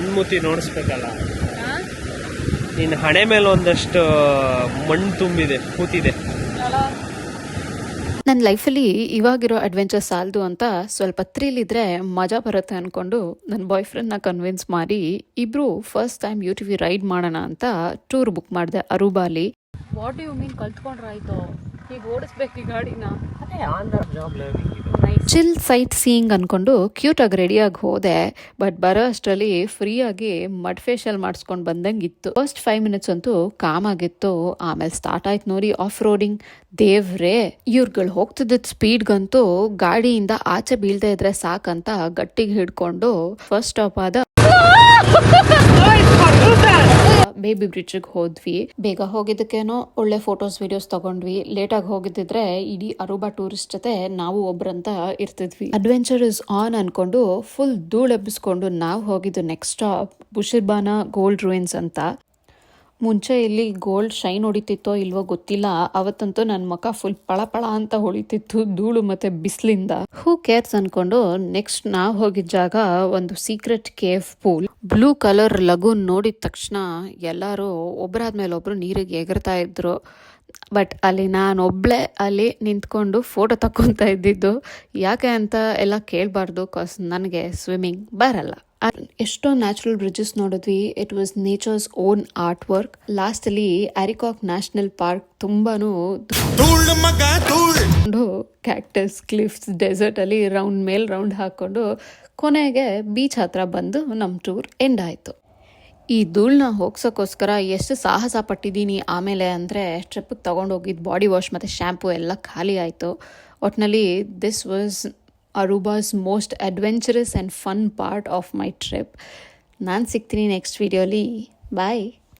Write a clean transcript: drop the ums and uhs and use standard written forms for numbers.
ಮಣ್ಮುತಿ ನೋಡಿಸ್ಬೇಕಲ್ಲ. ನಿನ್ನ ಹಣೆ ಮೇಲೆ ಒಂದಷ್ಟು ಮಣ್ಣು ತುಂಬಿದೆ, ಕೂತಿದೆ. ನನ್ನ ಲೈಫಲ್ಲಿ ಇವಾಗಿರೋ ಅಡ್ವೆಂಚರ್ ಸಾಲದು ಅಂತ ಸ್ವಲ್ಪ ಥ್ರಿಲ್ ಇದ್ರೆ ಮಜಾ ಬರುತ್ತೆ ಅಂದ್ಕೊಂಡು ನನ್ನ ಬಾಯ್ ಫ್ರೆಂಡ್ನ ಕನ್ವಿನ್ಸ್ ಮಾಡಿ ಇಬ್ಬರು ಫಸ್ಟ್ ಟೈಮ್ UTV ರೈಡ್ ಮಾಡೋಣ ಅಂತ ಟೂರ್ ಬುಕ್ ಮಾಡಿದೆ ಅರುಬಾಲಿ. ವಾಟ್ ಯು ಮೀನ್ ಕಲ್ತ್ಕೊಂಡ್ರಾಯ್ತು, ಈಗ ಓಡಿಸ್ಬೇಕು ಈ ಗಾಡಿನ. ಚಿಲ್ ಸೈಟ್ ಸೀಯಿಂಗ್ ಅನ್ಕೊಂಡು ಕ್ಯೂಟಾಗಿ ರೆಡಿಯಾಗಿ ಹೋದೆ. ಬಟ್ ಬರೋ ಅಷ್ಟರಲ್ಲಿ ಫ್ರೀಯಾಗಿ ಮಡ್ ಫೇಶಿಯಲ್ ಮಾಡಿಸ್ಕೊಂಡು ಬಂದಂಗಿತ್ತು. ಫಸ್ಟ್ 5 ಮಿನಿಟ್ಸ್ ಅಂತೂ ಕಾಮ್ ಆಗಿತ್ತು. ಆಮೇಲೆ ಸ್ಟಾರ್ಟ್ ಆಯ್ತು ನೋಡಿ ಆಫ್ ರೋಡಿಂಗ್. ದೇವ್ರೇ, ಇವ್ರುಗಳು ಹೋಗ್ತಿದ್ದ ಸ್ಪೀಡ್ಗಂತೂ ಗಾಡಿಯಿಂದ ಆಚೆ ಬೀಳ್ದೇ ಇದ್ರೆ ಸಾಕಂತ ಗಟ್ಟಿಗೆ ಹಿಡ್ಕೊಂಡು ಫಸ್ಟ್ ಸ್ಟಾಪ್ ಆದ ಬೇಬಿ ಬ್ರಿಡ್ಜ್ಗೆ ಹೋದ್ವಿ. ಬೇಗ ಹೋಗಿದ್ದಕ್ಕೇನೋ ಒಳ್ಳೆ ಫೋಟೋಸ್ ವಿಡಿಯೋಸ್ ತಗೊಂಡ್ವಿ. ಲೇಟಾಗಿ ಹೋಗಿದ್ದಿದ್ರೆ ಇಡೀ ಅರುಬಾ ಟೂರಿಸ್ಟ್ ಜೊತೆ ನಾವು ಒಬ್ರಂತ ಇರ್ತಿದ್ವಿ. ಅಡ್ವೆಂಚರ್ ಇಸ್ ಆನ್ ಅನ್ಕೊಂಡು ಫುಲ್ ಧೂಳು ಎಬ್ಬಿಸ್ಕೊಂಡು ನಾವು ಹೋಗಿದ್ದು ನೆಕ್ಸ್ಟ್ ಸ್ಟಾಪ್ ಬುಷಿರ್ಬಾನ ಗೋಲ್ಡ್ ರೂಯಿನ್ಸ್ ಅಂತ. ಮುಂಚೆ ಇಲ್ಲಿ ಗೋಲ್ಡ್ ಶೈನ್ ಹೊಡಿತಿತ್ತೋ ಇಲ್ವೋ ಗೊತ್ತಿಲ್ಲ, ಅವತ್ತಂತೂ ನನ್ನ ಮುಖ ಫುಲ್ ಪಳಪಳ ಅಂತ ಹೊಳಿತಿತ್ತು ಧೂಳು ಮತ್ತೆ ಬಿಸಿಲಿಂದ. ಹೂ ಕೇರ್ಸ್ ಅನ್ಕೊಂಡು ನೆಕ್ಸ್ಟ್ ನಾವು ಹೋಗಿದ್ದ ಜಾಗ ಒಂದು secret cave pool. Blue colour lagoon ನೋಡಿದ ತಕ್ಷಣ ಎಲ್ಲರೂ ಒಬ್ಬರಾದ್ಮೇಲೆ ಒಬ್ರು ನೀರಿಗೆ ಎಗರ್ತಾ ಇದ್ರು. ಬಟ್ ಅಲ್ಲಿ ನಾನೊಬ್ಳೆ ಅಲ್ಲಿ ನಿಂತ್ಕೊಂಡು ಫೋಟೋ ತಕ್ಕೊಂತ ಇದ್ದಿದ್ದು. ಯಾಕೆ ಅಂತ ಎಲ್ಲ ಕೇಳಬಾರ್ದು, ಕಾಸ್ ನನಗೆ ಸ್ವಿಮ್ಮಿಂಗ್ ಬರಲ್ಲ. ಎಷ್ಟೋ ನ್ಯಾಚುರಲ್ ಬ್ರಿಡ್ಜಸ್ ನೋಡಿದ್ವಿ. It was nature's own art work. Last ಅಲ್ಲಿ ಅರಿಕಾಕ್ ನ್ಯಾಷನಲ್ ಪಾರ್ಕ್ ತುಂಬಾನು ಕ್ಯಾಕ್ಟಸ್, ಕ್ಲಿಫ್ಸ್, ಡೆಸರ್ಟ್ ಅಲ್ಲಿ ರೌಂಡ್ ಮೇಲ್ ರೌಂಡ್ ಹಾಕೊಂಡು ಕೊನೆಗೆ ಬೀಚ್ ಹತ್ರ ಬಂದು ನಮ್ಮ ಟೂರ್ ಎಂಡ್ ಆಯ್ತು. ಈ ಧೂಳನ್ನ ಹೋಗ್ಸೋಕ್ಕೋಸ್ಕರ ಎಷ್ಟು ಸಾಹಸ ಪಟ್ಟಿದ್ದೀನಿ ಆಮೇಲೆ ಅಂದರೆ ಟ್ರಿಪ್ಪಿಗೆ ತೊಗೊಂಡೋಗಿದ್ದು ಬಾಡಿ ವಾಶ್ ಮತ್ತು ಶ್ಯಾಂಪು ಎಲ್ಲ ಖಾಲಿ ಆಯಿತು. ಒಟ್ಟಿನಲ್ಲಿ this was Aruba's most adventurous and fun part of my trip. ನಾನು ಸಿಗ್ತೀನಿ ನೆಕ್ಸ್ಟ್ ವಿಡಿಯೋಲಿ. ಬಾಯ್.